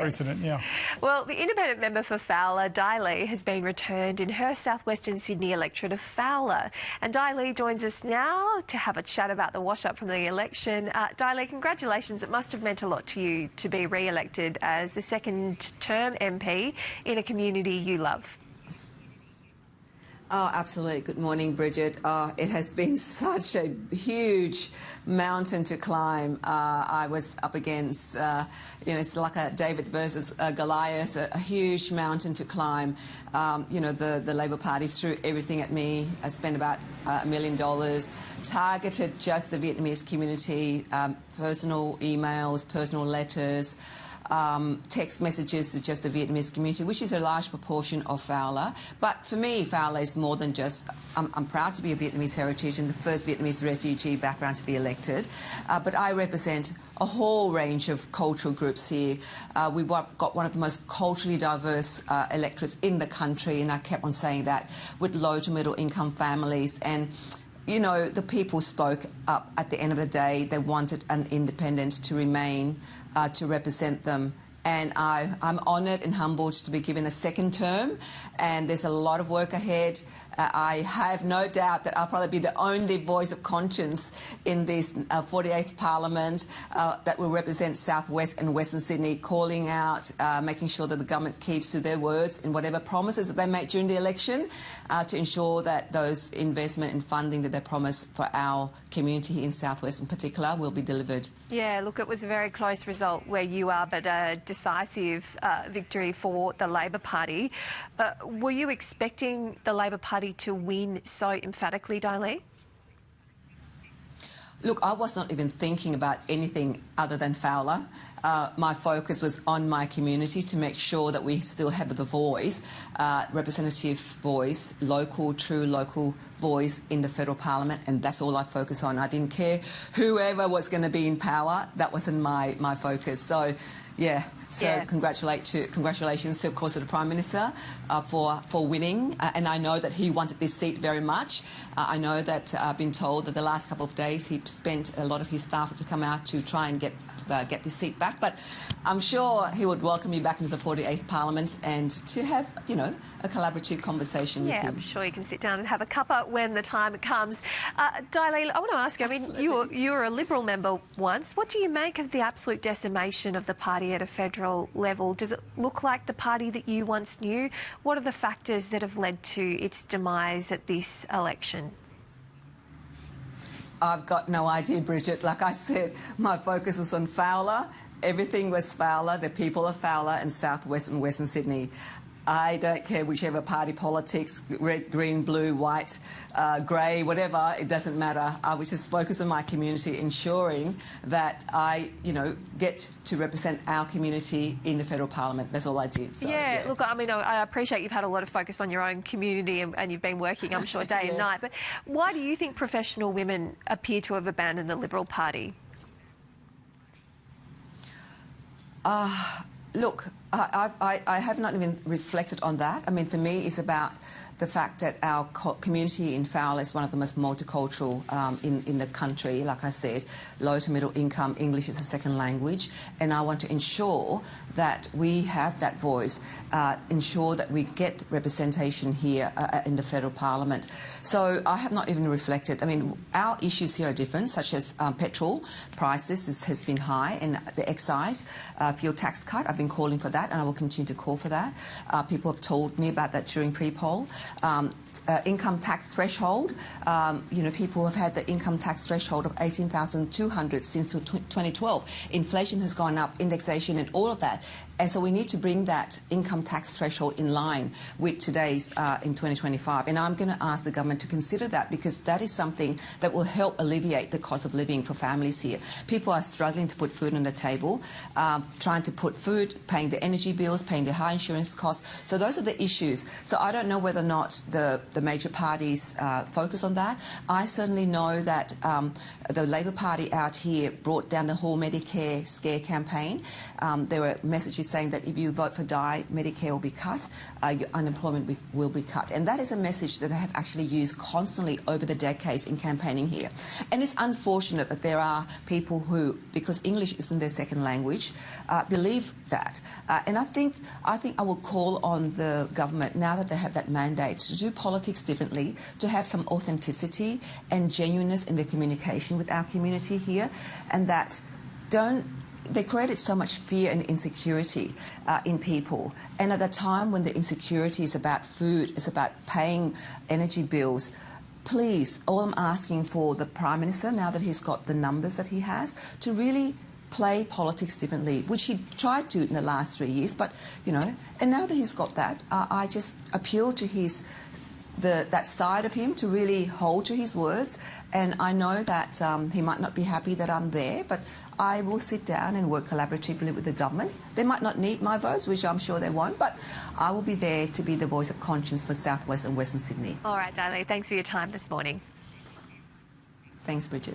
Precedent, yeah. Well, the independent member for Fowler, Dai Le, has been returned in her southwestern Sydney electorate of Fowler. And Dai Le joins us now to have a chat about the wash-up from the election. Dai Le, congratulations. It must have meant a lot to you to be re-elected as the second-term MP in a community you love. Oh, absolutely. Good morning, Bridget. It has been such a huge mountain to climb. I was up against, it's like a David versus Goliath, a huge mountain to climb. The Labor Party threw everything at me. I spent about $1 million, targeted just the Vietnamese community, personal emails, personal letters, text messages to just the Vietnamese community, which is a large proportion of Fowler. But for me, Fowler is more than just, I'm proud to be a Vietnamese heritage and the first Vietnamese refugee background to be elected. But I represent a whole range of cultural groups here. We've got one of the most culturally diverse electorates in the country, and I kept on saying that, with low to middle income families. And the people spoke up at the end of the day. They wanted an independent to remain, to represent them. And I'm honoured and humbled to be given a second term, and there's a lot of work ahead. I have no doubt that I'll probably be the only voice of conscience in this 48th Parliament that will represent South West and Western Sydney, calling out, making sure that the government keeps to their words in whatever promises that they make during the election, to ensure that those investment and funding that they promise for our community in South West in particular will be delivered. Yeah, look, it was a very close result where you are, but a decisive victory for the Labor Party. Were you expecting the Labor Party to win so emphatically, Dai Le? Look, I was not even thinking about anything other than Fowler. My focus was on my community to make sure that we still have the voice, representative voice, true local voice in the federal parliament, and that's all I focus on. I didn't care whoever was going to be in power. That wasn't my focus. So, yeah. So yeah. Congratulations to, of course, to the Prime Minister for winning. And I know that he wanted this seat very much. I know that I've been told that the last couple of days he spent a lot of his staff to come out to try and get this seat back. But I'm sure he would welcome you back into the 48th Parliament and to have, a collaborative conversation with him. Yeah, I'm sure you can sit down and have a cuppa when the time comes. Dai Le, I want to ask you, I mean, you were a Liberal member once. What do you make of the absolute decimation of the party at a federal level? Does it look like the party that you once knew? What are the factors that have led to its demise at this election? I've got no idea, Bridget. Like I said, my focus was on Fowler. Everything was Fowler, the people of Fowler and South West and Western Sydney. I don't care whichever party politics, red, green, blue, white, grey, whatever, it doesn't matter. I was just focused on my community, ensuring that I, get to represent our community in the federal parliament. That's all I did. So, yeah, look, I mean, I appreciate you've had a lot of focus on your own community and you've been working, I'm sure, day and night. But why do you think professional women appear to have abandoned the Liberal Party? Look, I have not even reflected on that. I mean, for me, it's about the fact that our community in Fowler is one of the most multicultural in the country. Like I said, low to middle income, English is a second language, and I want to ensure that we have that voice, ensure that we get representation here in the federal parliament. So I have not even reflected. I mean, our issues here are different, such as petrol prices has been high, and the excise fuel tax cut. I've been calling for that, and I will continue to call for that. People have told me about that during pre-poll. Income tax threshold. People have had the income tax threshold of $18,200 since 2012. Inflation has gone up, indexation and all of that. And so we need to bring that income tax threshold in line with today's in 2025. And I'm going to ask the government to consider that, because that is something that will help alleviate the cost of living for families here. People are struggling to put food on the table, trying to put food, paying the energy bills, paying the high insurance costs. So those are the issues. So I don't know whether or not the the major parties focus on that. I certainly know that the Labor Party out here brought down the whole Medicare scare campaign. There were messages saying that if you vote for Dai, Medicare will be cut, your unemployment will be cut. And that is a message that I have actually used constantly over the decades in campaigning here. And it's unfortunate that there are people who, because English isn't their second language, believe that. And I think I will call on the government, now that they have that mandate, to do politics differently, to have some authenticity and genuineness in their communication with our community here, and that they created so much fear and insecurity in people. And at a time when the insecurity is about food, it's about paying energy bills, please, all I'm asking for the Prime Minister, now that he's got the numbers that he has, to really play politics differently, which he tried to in the last 3 years, but, you know, and now that he's got that, I just appeal to that side of him to really hold to his words. And I know that he might not be happy that I'm there, but I will sit down and work collaboratively with the government. They might not need my votes, which I'm sure they won't, but I will be there to be the voice of conscience for South West and Western Sydney. All right, Dai Le, thanks for your time this morning. Thanks, Bridget.